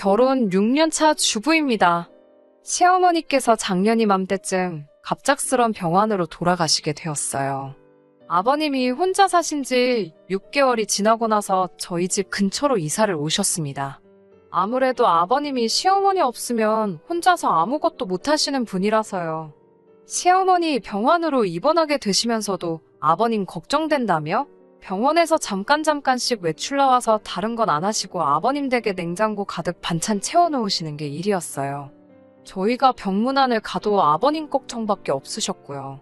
결혼 6년차 주부입니다. 시어머니께서 작년 이맘때쯤 갑작스런 병환으로 돌아가시게 되었어요. 아버님이 혼자 사신 지 6개월이 지나고 나서 저희 집 근처로 이사를 오셨습니다. 아무래도 아버님이 시어머니 없으면 혼자서 아무것도 못하시는 분이라서요. 시어머니 병환으로 입원하게 되시면서도 아버님 걱정된다며 병원에서 잠깐씩 외출 나와서 다른 건 안 하시고 아버님 댁에 냉장고 가득 반찬 채워놓으시는 게 일이었어요. 저희가 병문안을 가도 아버님 걱정밖에 없으셨고요.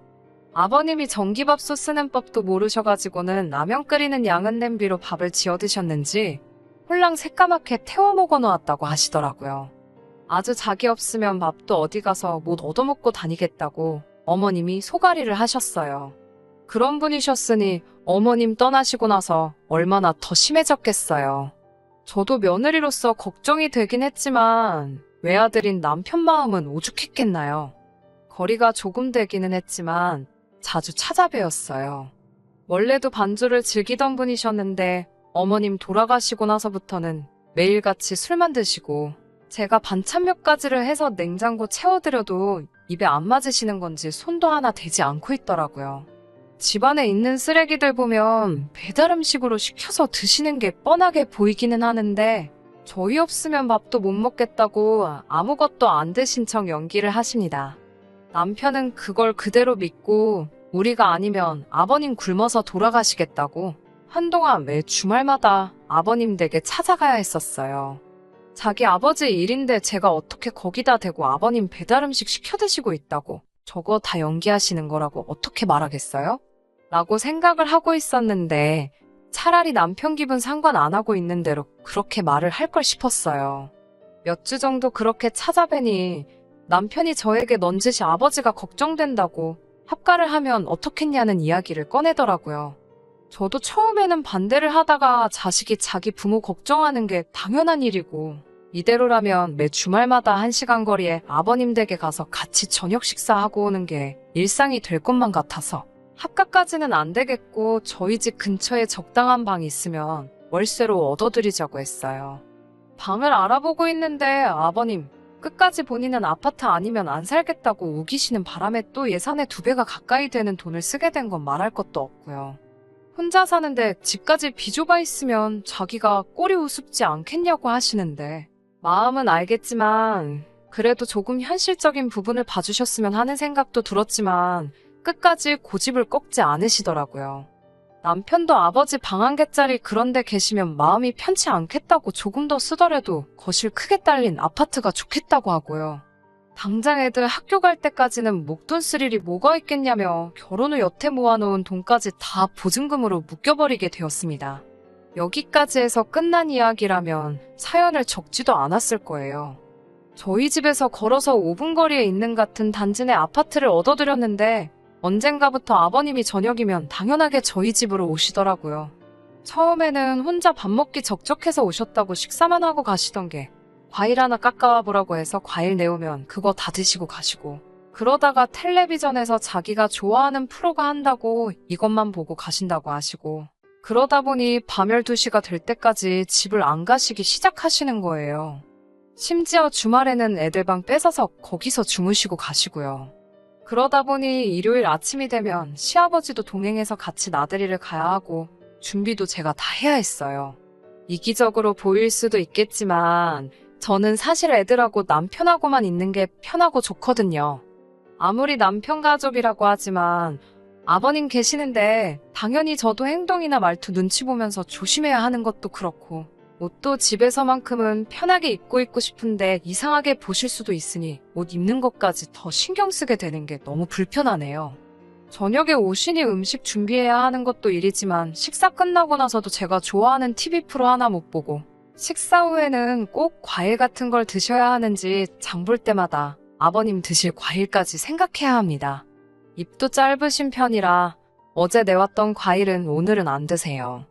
아버님이 전기밥솥 쓰는 법도 모르셔가지고는 라면 끓이는 양은 냄비로 밥을 지어 드셨는지 홀랑 새까맣게 태워 먹어 놓았다고 하시더라고요. 아주 자기 없으면 밥도 어디 가서 못 얻어먹고 다니겠다고 어머님이 소가리를 하셨어요. 그런 분이셨으니 어머님 떠나시고 나서 얼마나 더 심해졌겠어요. 저도 며느리로서 걱정이 되긴 했지만 외아들인 남편 마음은 오죽했겠나요. 거리가 조금 되기는 했지만 자주 찾아뵈었어요. 원래도 반주를 즐기던 분이셨는데 어머님 돌아가시고 나서부터는 매일같이 술만 드시고 제가 반찬 몇 가지를 해서 냉장고 채워드려도 입에 안 맞으시는 건지 손도 하나 대지 않고 있더라고요. 집안에 있는 쓰레기들 보면 배달 음식으로 시켜서 드시는 게 뻔하게 보이기는 하는데 저희 없으면 밥도 못 먹겠다고 아무것도 안 드신 척 연기를 하십니다. 남편은 그걸 그대로 믿고 우리가 아니면 아버님 굶어서 돌아가시겠다고 한동안 매 주말마다 아버님 댁에 찾아가야 했었어요. 자기 아버지 일인데 제가 어떻게 거기다 대고 아버님 배달 음식 시켜 드시고 있다고 저거 다 연기하시는 거라고 어떻게 말하겠어요? 라고 생각을 하고 있었는데 차라리 남편 기분 상관 안 하고 있는 대로 그렇게 말을 할 걸 싶었어요. 몇 주 정도 그렇게 찾아뵈니 남편이 저에게 넌지시 아버지가 걱정된다고 합가를 하면 어떻겠냐는 이야기를 꺼내더라고요. 저도 처음에는 반대를 하다가 자식이 자기 부모 걱정하는 게 당연한 일이고 이대로라면 매 주말마다 1시간 거리에 아버님 댁에 가서 같이 저녁 식사하고 오는 게 일상이 될 것만 같아서 합가까지는 안 되겠고 저희 집 근처에 적당한 방이 있으면 월세로 얻어드리자고 했어요. 방을 알아보고 있는데 아버님 끝까지 본인은 아파트 아니면 안 살겠다고 우기시는 바람에 또 예산의 2배가 가까이 되는 돈을 쓰게 된 건 말할 것도 없고요. 혼자 사는데 집까지 비좁아 있으면 자기가 꼴이 우습지 않겠냐고 하시는데 마음은 알겠지만 그래도 조금 현실적인 부분을 봐주셨으면 하는 생각도 들었지만 끝까지 고집을 꺾지 않으시더라고요. 남편도 아버지 방 한 개짜리 그런 데 계시면 마음이 편치 않겠다고 조금 더 쓰더라도 거실 크게 딸린 아파트가 좋겠다고 하고요. 당장 애들 학교 갈 때까지는 목돈 쓸 일이 뭐가 있겠냐며 결혼 후 여태 모아놓은 돈까지 다 보증금으로 묶여버리게 되었습니다. 여기까지 해서 끝난 이야기라면 사연을 적지도 않았을 거예요. 저희 집에서 걸어서 5분 거리에 있는 같은 단지 내 아파트를 얻어드렸는데 언젠가부터 아버님이 저녁이면 당연하게 저희 집으로 오시더라고요. 처음에는 혼자 밥 먹기 적적해서 오셨다고 식사만 하고 가시던 게 과일 하나 깎아와 보라고 해서 과일 내오면 그거 다 드시고 가시고 그러다가 텔레비전에서 자기가 좋아하는 프로가 한다고 이것만 보고 가신다고 하시고 그러다 보니 밤 12시가 될 때까지 집을 안 가시기 시작하시는 거예요. 심지어 주말에는 애들 방 뺏어서 거기서 주무시고 가시고요. 그러다 보니 일요일 아침이 되면 시아버지도 동행해서 같이 나들이를 가야 하고 준비도 제가 다 해야 했어요. 이기적으로 보일 수도 있겠지만 저는 사실 애들하고 남편하고만 있는 게 편하고 좋거든요. 아무리 남편 가족이라고 하지만 아버님 계시는데 당연히 저도 행동이나 말투 눈치 보면서 조심해야 하는 것도 그렇고 옷도 집에서만큼은 편하게 입고 있고 싶은데 이상하게 보실 수도 있으니 옷 입는 것까지 더 신경 쓰게 되는 게 너무 불편하네요. 저녁에 오시니 음식 준비해야 하는 것도 일이지만 식사 끝나고 나서도 제가 좋아하는 TV 프로 하나 못 보고 식사 후에는 꼭 과일 같은 걸 드셔야 하는지 장볼 때마다 아버님 드실 과일까지 생각해야 합니다. 입도 짧으신 편이라 어제 내왔던 과일은 오늘은 안 드세요.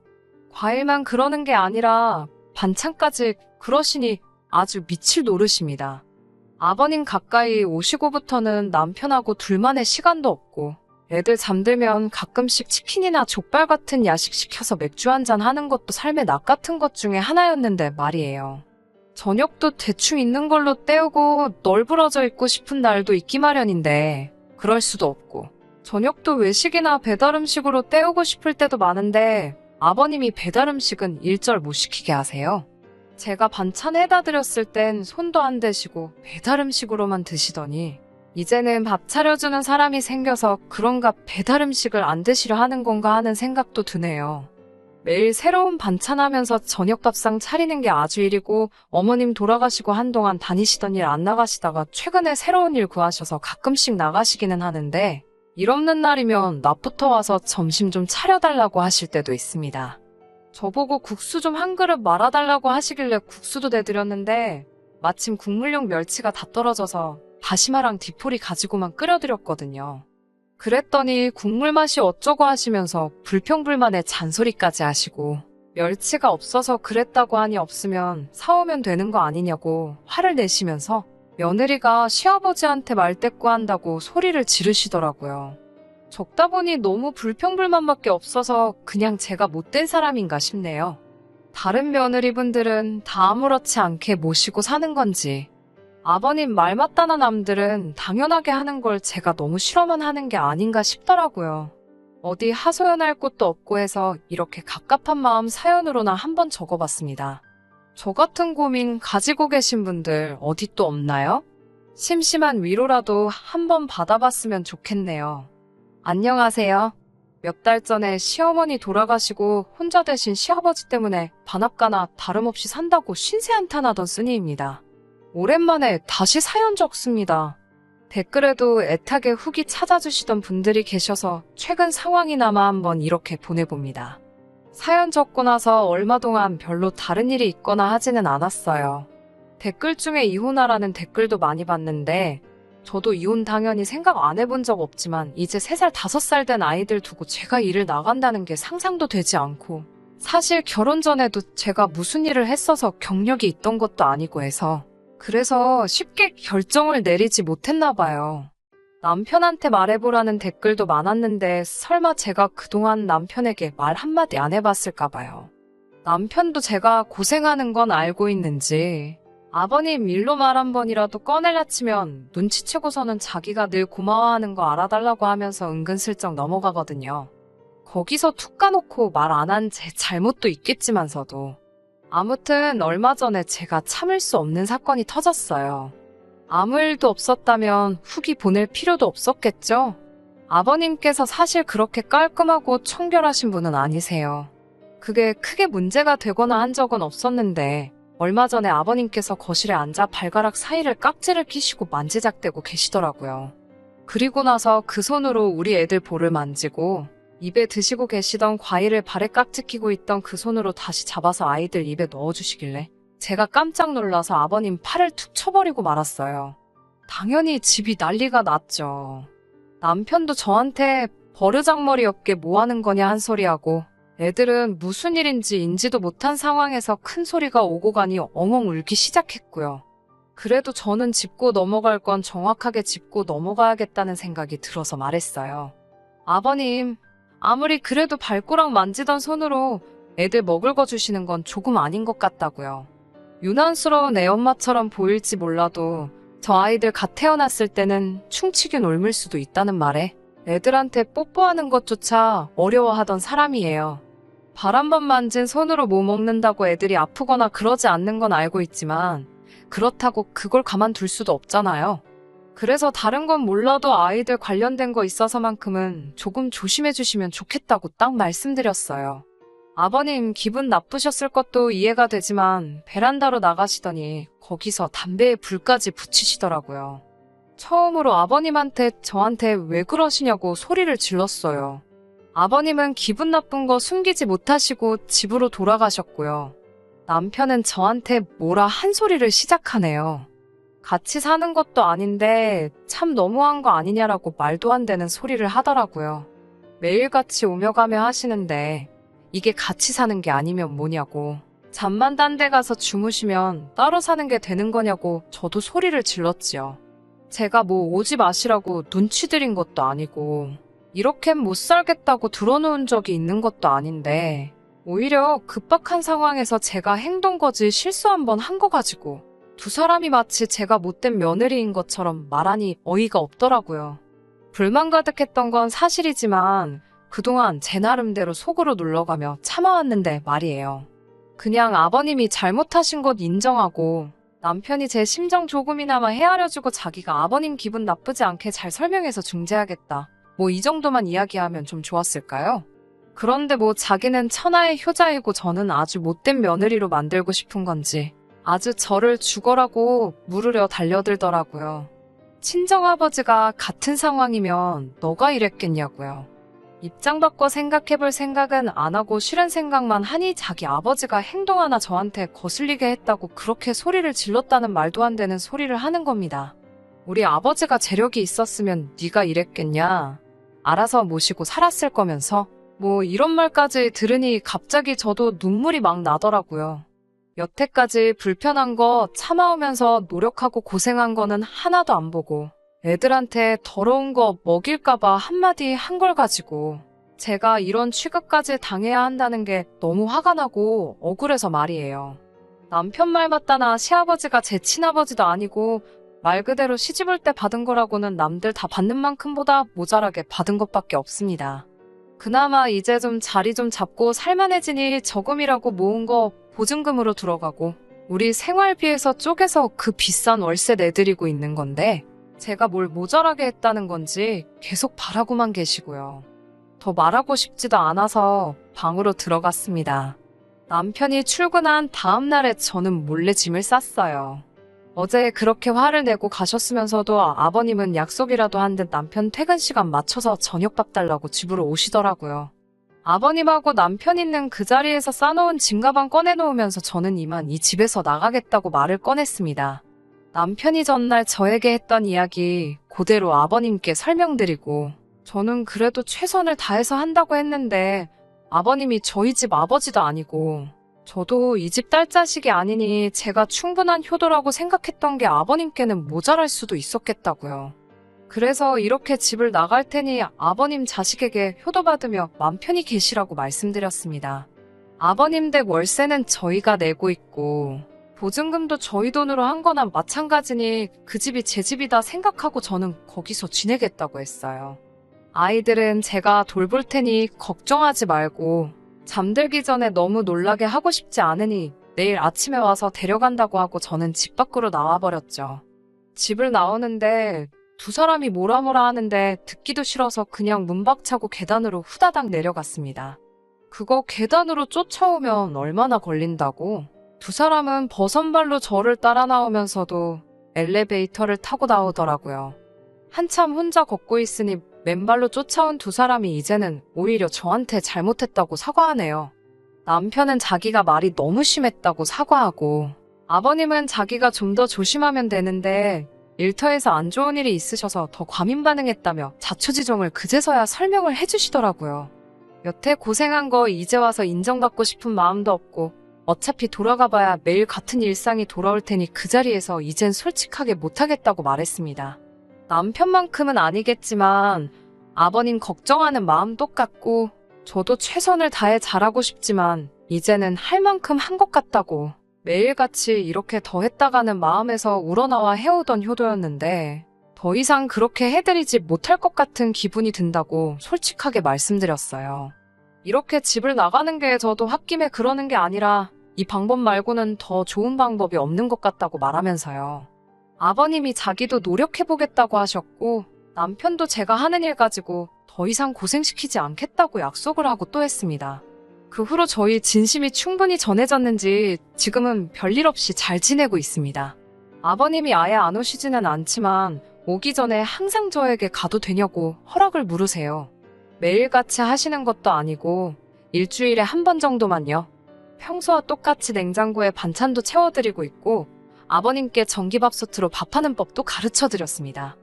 과일만 그러는 게 아니라 반찬까지 그러시니 아주 미칠 노릇입니다. 아버님 가까이 오시고부터는 남편하고 둘만의 시간도 없고 애들 잠들면 가끔씩 치킨이나 족발 같은 야식 시켜서 맥주 한잔 하는 것도 삶의 낙 같은 것 중에 하나였는데 말이에요. 저녁도 대충 있는 걸로 때우고 널브러져 있고 싶은 날도 있기 마련인데 그럴 수도 없고, 저녁도 외식이나 배달음식으로 때우고 싶을 때도 많은데 아버님이 배달음식은 일절 못 시키게 하세요. 제가 반찬 해다 드렸을 땐 손도 안 대시고 배달음식으로만 드시더니 이제는 밥 차려주는 사람이 생겨서 그런가 배달음식을 안 드시려 하는 건가 하는 생각도 드네요. 매일 새로운 반찬 하면서 저녁밥상 차리는 게 아주 일이고, 어머님 돌아가시고 한동안 다니시던 일 안 나가시다가 최근에 새로운 일 구하셔서 가끔씩 나가시기는 하는데, 일 없는 날이면 낮부터 와서 점심 좀 차려달라고 하실 때도 있습니다. 저보고 국수 좀 한 그릇 말아달라고 하시길래 국수도 내드렸는데 마침 국물용 멸치가 다 떨어져서 다시마랑 디포리 가지고만 끓여드렸거든요. 그랬더니 국물 맛이 어쩌고 하시면서 불평불만에 잔소리까지 하시고, 멸치가 없어서 그랬다고 하니 없으면 사오면 되는 거 아니냐고 화를 내시면서 며느리가 시아버지한테 말대꾸한다고 소리를 지르시더라고요. 적다 보니 너무 불평불만밖에 없어서 그냥 제가 못된 사람인가 싶네요. 다른 며느리분들은 다 아무렇지 않게 모시고 사는 건지, 아버님 말 맞다는 남들은 당연하게 하는 걸 제가 너무 싫어만 하는 게 아닌가 싶더라고요. 어디 하소연할 곳도 없고 해서 이렇게 갑갑한 마음 사연으로나 한번 적어봤습니다. 저 같은 고민 가지고 계신 분들 어디 또 없나요? 심심한 위로라도 한번 받아봤으면 좋겠네요. 안녕하세요. 몇 달 전에 시어머니 돌아가시고 혼자 되신 시아버지 때문에 반합가나 다름없이 산다고 신세한탄하던 쓰니입니다. 오랜만에 다시 사연 적습니다. 댓글에도 애타게 후기 찾아주시던 분들이 계셔서 최근 상황이나마 한번 이렇게 보내봅니다. 사연 적고 나서 얼마 동안 별로 다른 일이 있거나 하지는 않았어요. 댓글 중에 이혼하라는 댓글도 많이 봤는데 저도 이혼 당연히 생각 안 해본 적 없지만 이제 3살, 5살 된 아이들 두고 제가 일을 나간다는 게 상상도 되지 않고, 사실 결혼 전에도 제가 무슨 일을 했어서 경력이 있던 것도 아니고 해서 그래서 쉽게 결정을 내리지 못했나 봐요. 남편한테 말해보라는 댓글도 많았는데 설마 제가 그동안 남편에게 말 한마디 안 해봤을까 봐요. 남편도 제가 고생하는 건 알고 있는지 아버님 일로 말 한 번이라도 꺼낼라 치면 눈치채고서는 자기가 늘 고마워하는 거 알아달라고 하면서 은근슬쩍 넘어가거든요. 거기서 툭 까놓고 말 안 한 제 잘못도 있겠지만서도. 아무튼 얼마 전에 제가 참을 수 없는 사건이 터졌어요. 아무 일도 없었다면 후기 보낼 필요도 없었겠죠? 아버님께서 사실 그렇게 깔끔하고 청결하신 분은 아니세요. 그게 크게 문제가 되거나 한 적은 없었는데 얼마 전에 아버님께서 거실에 앉아 발가락 사이를 깍지를 끼시고 만지작대고 계시더라고요. 그리고 나서 그 손으로 우리 애들 볼을 만지고 입에 드시고 계시던 과일을 발에 깍지 끼고 있던 그 손으로 다시 잡아서 아이들 입에 넣어주시길래 제가 깜짝 놀라서 아버님 팔을 툭 쳐버리고 말았어요. 당연히 집이 난리가 났죠. 남편도 저한테 버르장머리 없게 뭐 하는 거냐 한 소리하고, 애들은 무슨 일인지 인지도 못한 상황에서 큰 소리가 오고 가니 엉엉 울기 시작했고요. 그래도 저는 짚고 넘어갈 건 정확하게 짚고 넘어가야겠다는 생각이 들어서 말했어요. 아버님, 아무리 그래도 발꼬락 만지던 손으로 애들 먹을 거 주시는 건 조금 아닌 것 같다고요. 유난스러운 애엄마처럼 보일지 몰라도 저 아이들 갓 태어났을 때는 충치균 옮을 수도 있다는 말에 애들한테 뽀뽀하는 것조차 어려워하던 사람이에요. 발 한 번 만진 손으로 뭐 먹는다고 애들이 아프거나 그러지 않는 건 알고 있지만 그렇다고 그걸 가만둘 수도 없잖아요. 그래서 다른 건 몰라도 아이들 관련된 거 있어서만큼은 조금 조심해 주시면 좋겠다고 딱 말씀드렸어요. 아버님 기분 나쁘셨을 것도 이해가 되지만 베란다로 나가시더니 거기서 담배에 불까지 붙이시더라고요. 처음으로 아버님한테 저한테 왜 그러시냐고 소리를 질렀어요. 아버님은 기분 나쁜 거 숨기지 못하시고 집으로 돌아가셨고요. 남편은 저한테 뭐라 한 소리를 시작하네요. 같이 사는 것도 아닌데 참 너무한 거 아니냐라고 말도 안 되는 소리를 하더라고요. 매일같이 오며 가며 하시는데 이게 같이 사는 게 아니면 뭐냐고, 잠만 딴 데 가서 주무시면 따로 사는 게 되는 거냐고 저도 소리를 질렀지요. 제가 뭐 오지 마시라고 눈치 드린 것도 아니고 이렇게는 못 살겠다고 들어놓은 적이 있는 것도 아닌데 오히려 급박한 상황에서 제가 행동 거지 실수 한 번 한 거 가지고 두 사람이 마치 제가 못된 며느리인 것처럼 말하니 어이가 없더라고요. 불만 가득했던 건 사실이지만 그동안 제 나름대로 속으로 눌러가며 참아왔는데 말이에요. 그냥 아버님이 잘못하신 것 인정하고 남편이 제 심정 조금이나마 헤아려주고 자기가 아버님 기분 나쁘지 않게 잘 설명해서 중재하겠다. 뭐 이 정도만 이야기하면 좀 좋았을까요? 그런데 뭐 자기는 천하의 효자이고 저는 아주 못된 며느리로 만들고 싶은 건지 아주 저를 죽어라고 물으려 달려들더라고요. 친정아버지가 같은 상황이면 너가 이랬겠냐고요. 입장 바꿔 생각해볼 생각은 안 하고 싫은 생각만 하니 자기 아버지가 행동 하나 저한테 거슬리게 했다고 그렇게 소리를 질렀다는 말도 안 되는 소리를 하는 겁니다. 우리 아버지가 재력이 있었으면 네가 이랬겠냐. 알아서 모시고 살았을 거면서 뭐 이런 말까지 들으니 갑자기 저도 눈물이 막 나더라고요. 여태까지 불편한 거 참아오면서 노력하고 고생한 거는 하나도 안 보고 애들한테 더러운 거 먹일까봐 한마디 한 걸 가지고 제가 이런 취급까지 당해야 한다는 게 너무 화가 나고 억울해서 말이에요. 남편 말 맞다나 시아버지가 제 친아버지도 아니고 말 그대로 시집 올 때 받은 거라고는 남들 다 받는 만큼보다 모자라게 받은 것밖에 없습니다. 그나마 이제 좀 자리 좀 잡고 살만해지니 저금이라고 모은 거 보증금으로 들어가고 우리 생활비에서 쪼개서 그 비싼 월세 내드리고 있는 건데 제가 뭘 모자라게 했다는 건지 계속 바라고만 계시고요. 더 말하고 싶지도 않아서 방으로 들어갔습니다. 남편이 출근한 다음 날에 저는 몰래 짐을 쌌어요. 어제 그렇게 화를 내고 가셨으면서도 아버님은 약속이라도 한 듯 남편 퇴근 시간 맞춰서 저녁밥 달라고 집으로 오시더라고요. 아버님하고 남편 있는 그 자리에서 싸놓은 짐가방 꺼내놓으면서 저는 이만 이 집에서 나가겠다고 말을 꺼냈습니다. 남편이 전날 저에게 했던 이야기 그대로 아버님께 설명드리고 저는 그래도 최선을 다해서 한다고 했는데 아버님이 저희 집 아버지도 아니고 저도 이 집 딸자식이 아니니 제가 충분한 효도라고 생각했던 게 아버님께는 모자랄 수도 있었겠다고요. 그래서 이렇게 집을 나갈 테니 아버님 자식에게 효도받으며 맘 편히 계시라고 말씀드렸습니다. 아버님 댁 월세는 저희가 내고 있고 보증금도 저희 돈으로 한 거나 마찬가지니 그 집이 제 집이다 생각하고 저는 거기서 지내겠다고 했어요. 아이들은 제가 돌볼 테니 걱정하지 말고 잠들기 전에 너무 놀라게 하고 싶지 않으니 내일 아침에 와서 데려간다고 하고 저는 집 밖으로 나와버렸죠. 집을 나오는데 두 사람이 뭐라 하는데 듣기도 싫어서 그냥 문박차고 계단으로 후다닥 내려갔습니다. 그거 계단으로 쫓아오면 얼마나 걸린다고? 두 사람은 버선발로 저를 따라 나오면서도 엘리베이터를 타고 나오더라고요. 한참 혼자 걷고 있으니 맨발로 쫓아온 두 사람이 이제는 오히려 저한테 잘못했다고 사과하네요. 남편은 자기가 말이 너무 심했다고 사과하고 아버님은 자기가 좀 더 조심하면 되는데 일터에서 안 좋은 일이 있으셔서 더 과민 반응했다며 자초지종을 그제서야 설명을 해주시더라고요. 여태 고생한 거 이제 와서 인정받고 싶은 마음도 없고 어차피 돌아가봐야 매일 같은 일상이 돌아올 테니 그 자리에서 이젠 솔직하게 못하겠다고 말했습니다. 남편만큼은 아니겠지만 아버님 걱정하는 마음 똑같고 저도 최선을 다해 잘하고 싶지만 이제는 할 만큼 한 것 같다고 매일같이 이렇게 더 했다가는 마음에서 우러나와 해오던 효도였는데 더 이상 그렇게 해드리지 못할 것 같은 기분이 든다고 솔직하게 말씀드렸어요. 이렇게 집을 나가는 게 저도 홧김에 그러는 게 아니라 이 방법 말고는 더 좋은 방법이 없는 것 같다고 말하면서요. 아버님이 자기도 노력해보겠다고 하셨고 남편도 제가 하는 일 가지고 더 이상 고생시키지 않겠다고 약속을 하고 또 했습니다. 그 후로 저희 진심이 충분히 전해졌는지 지금은 별일 없이 잘 지내고 있습니다. 아버님이 아예 안 오시지는 않지만 오기 전에 항상 저에게 가도 되냐고 허락을 물으세요. 매일같이 하시는 것도 아니고 일주일에 한 번 정도만요. 평소와 똑같이 냉장고에 반찬도 채워드리고 있고 아버님께 전기밥솥으로 밥하는 법도 가르쳐드렸습니다.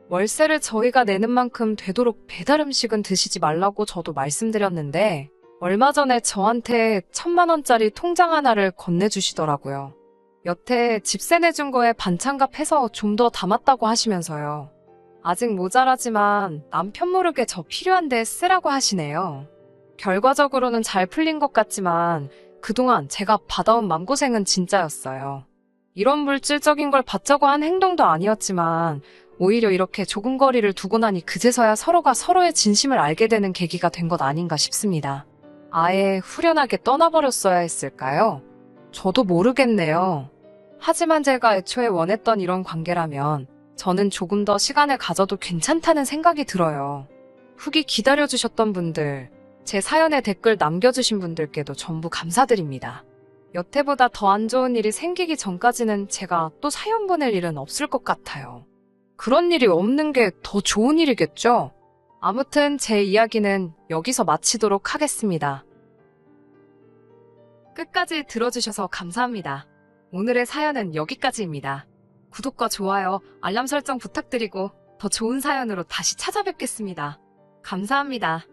월세를 저희가 내는 만큼 되도록 배달 음식은 드시지 말라고 저도 말씀드렸는데 얼마 전에 저한테 1,000만 원짜리 통장 하나를 건네주시더라고요. 여태 집세 내준 거에 반찬값 해서 좀 더 담았다고 하시면서요. 아직 모자라지만 남편 모르게 저 필요한데 쓰라고 하시네요. 결과적으로는 잘 풀린 것 같지만 그동안 제가 받아온 마음고생은 진짜였어요. 이런 물질적인 걸 받자고 한 행동도 아니었지만 오히려 이렇게 조금 거리를 두고 나니 그제서야 서로가 서로의 진심을 알게 되는 계기가 된 것 아닌가 싶습니다. 아예 후련하게 떠나버렸어야 했을까요? 저도 모르겠네요. 하지만 제가 애초에 원했던 이런 관계라면 저는 조금 더 시간을 가져도 괜찮다는 생각이 들어요. 후기 기다려주셨던 분들, 제 사연에 댓글 남겨주신 분들께도 전부 감사드립니다. 여태보다 더 안 좋은 일이 생기기 전까지는 제가 또 사연 보낼 일은 없을 것 같아요. 그런 일이 없는 게 더 좋은 일이겠죠? 아무튼 제 이야기는 여기서 마치도록 하겠습니다. 끝까지 들어주셔서 감사합니다. 오늘의 사연은 여기까지입니다. 구독과 좋아요, 알람 설정 부탁드리고 더 좋은 사연으로 다시 찾아뵙겠습니다. 감사합니다.